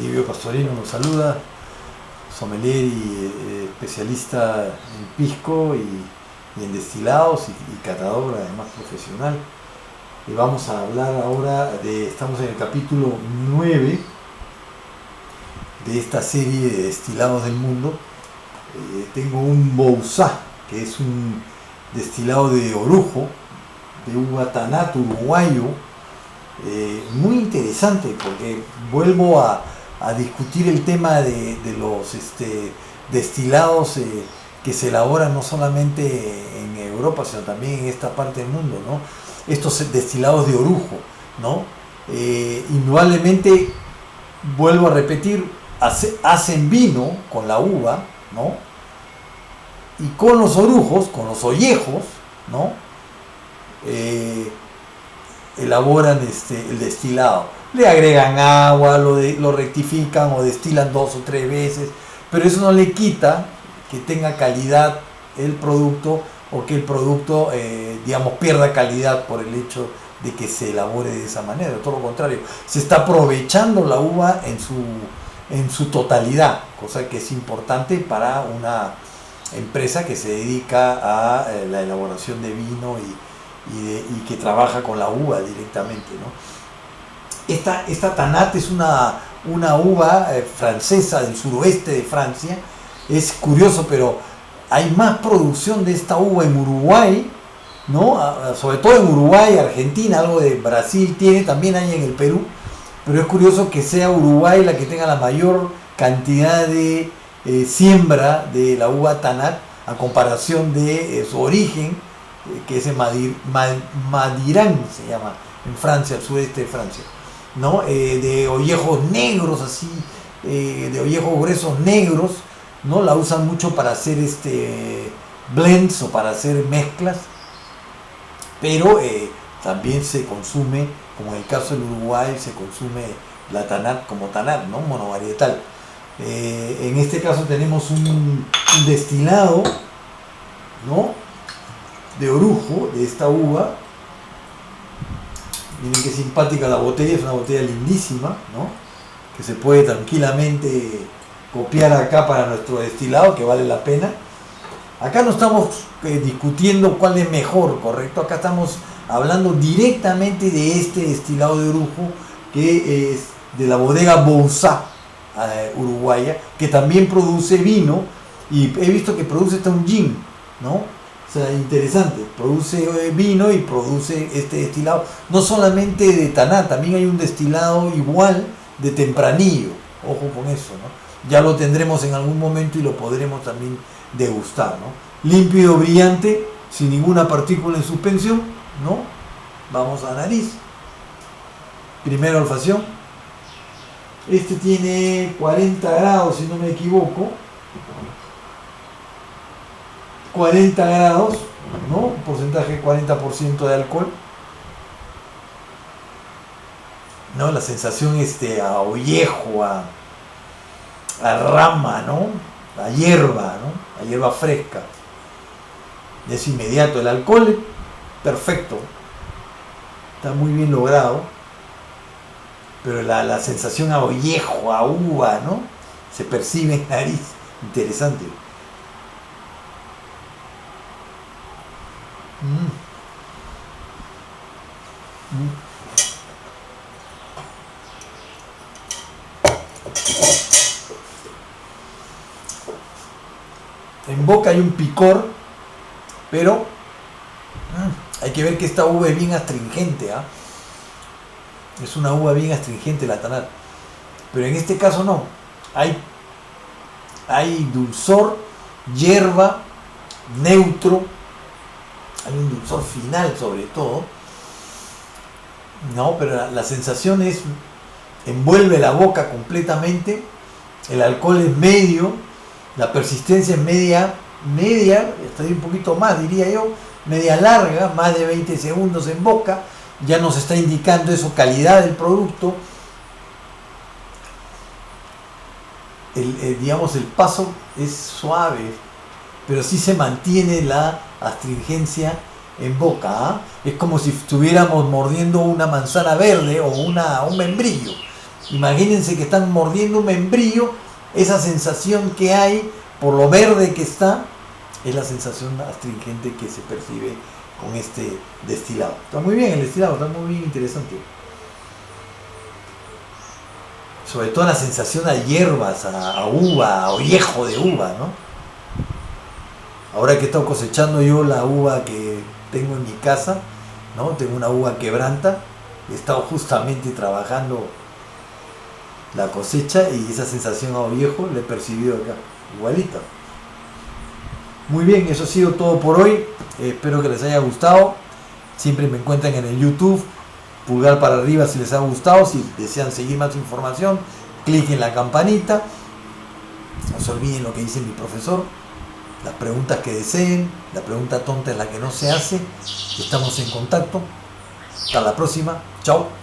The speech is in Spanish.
Livio Pastorino nos saluda, sommelier y especialista en pisco y en destilados y catador además profesional. Y vamos a hablar ahora estamos en el capítulo 9 de esta serie de destilados del mundo. Tengo un Bouzá, que es un destilado de orujo, de uva Tanat uruguayo, muy interesante porque vuelvo a discutir el tema de los destilados que se elaboran no solamente en Europa, sino también en esta parte del mundo, ¿no? Estos destilados de orujo, ¿no? Indudablemente, vuelvo a repetir, hacen vino con la uva, ¿no? Y con los orujos, con los ollejos, ¿no? Elaboran el destilado. Le agregan agua, lo rectifican o destilan 2 o 3 veces, pero eso no le quita que tenga calidad el producto o que el producto, pierda calidad por el hecho de que se elabore de esa manera. Todo lo contrario, se está aprovechando la uva en su totalidad, cosa que es importante para una empresa que se dedica a la elaboración de vino y que trabaja con la uva directamente, ¿no? Esta Tanat es una uva francesa del suroeste de Francia. Es curioso, pero hay más producción de esta uva en Uruguay, ¿no? Sobre todo en Uruguay, Argentina, algo de Brasil tiene, también hay en el Perú, pero es curioso que sea Uruguay la que tenga la mayor cantidad de siembra de la uva Tanat a comparación de su origen, que es en Madirán, se llama, en Francia, al sureste de Francia, ¿no? De ollejos negros, así, de ollejos gruesos negros, ¿no? La usan mucho para hacer blends o para hacer mezclas, pero también se consume, como en el caso del Uruguay, se consume la Tanat como Tanat, ¿no? Monovarietal. En este caso tenemos un destilado, ¿no? De orujo, de esta uva. Miren qué simpática la botella, es una botella lindísima, ¿no? Que se puede tranquilamente copiar acá para nuestro destilado, que vale la pena. Acá no estamos discutiendo cuál es mejor, ¿correcto? Acá estamos hablando directamente de este destilado de orujo, que es de la bodega Bouzá, uruguaya, que también produce vino, y he visto que produce hasta un gin, ¿no? O sea, interesante, produce vino y produce este destilado, no solamente de Tanat, también hay un destilado igual de Tempranillo, ojo con eso, ¿no? Ya lo tendremos en algún momento y lo podremos también degustar, ¿no? Límpido, brillante, sin ninguna partícula en suspensión, ¿no? Vamos a nariz. Primera olfacción. Este tiene 40 grados, si no me equivoco. 40 grados, ¿no? Un porcentaje 40% de alcohol. ¿No? La sensación a ollejo, a rama, ¿no? A hierba, ¿no? A hierba fresca. Es inmediato. El alcohol es perfecto. Está muy bien logrado. Pero la sensación a ollejo, a uva, ¿no? Se percibe en nariz. Interesante. En boca hay un picor, pero hay que ver que esta uva es bien astringente, ¿eh? Es una uva bien astringente la Tanat, pero en este caso no. Hay dulzor, hierba, neutro, hay un dulzor final sobre todo, no, pero la sensación envuelve la boca completamente. El alcohol es medio, la persistencia es media, hasta un poquito más, diría yo, media larga, más de 20 segundos en boca. Ya nos está indicando eso, calidad del producto. El paso es suave, pero sí se mantiene la astringencia en boca, ¿eh? Es como si estuviéramos mordiendo una manzana verde o un membrillo, Imagínense que están mordiendo un membrillo, esa sensación que hay por lo verde que está, es la sensación astringente que se percibe con este destilado. Está muy bien el destilado, está muy bien interesante. Sobre todo la sensación a hierbas, a uva, a ollejo de uva, ¿no? Ahora que he estado cosechando yo la uva que tengo en mi casa, ¿no? Tengo una uva quebranta, he estado justamente trabajando la cosecha y esa sensación a ollejo la he percibido acá, igualita. Muy bien, eso ha sido todo por hoy. Espero que les haya gustado. Siempre me encuentran en el YouTube. Pulgar para arriba si les ha gustado. Si desean seguir más información, clic en la campanita. No se olviden lo que dice mi profesor. Las preguntas que deseen. La pregunta tonta es la que no se hace. Estamos en contacto. Hasta la próxima. Chao.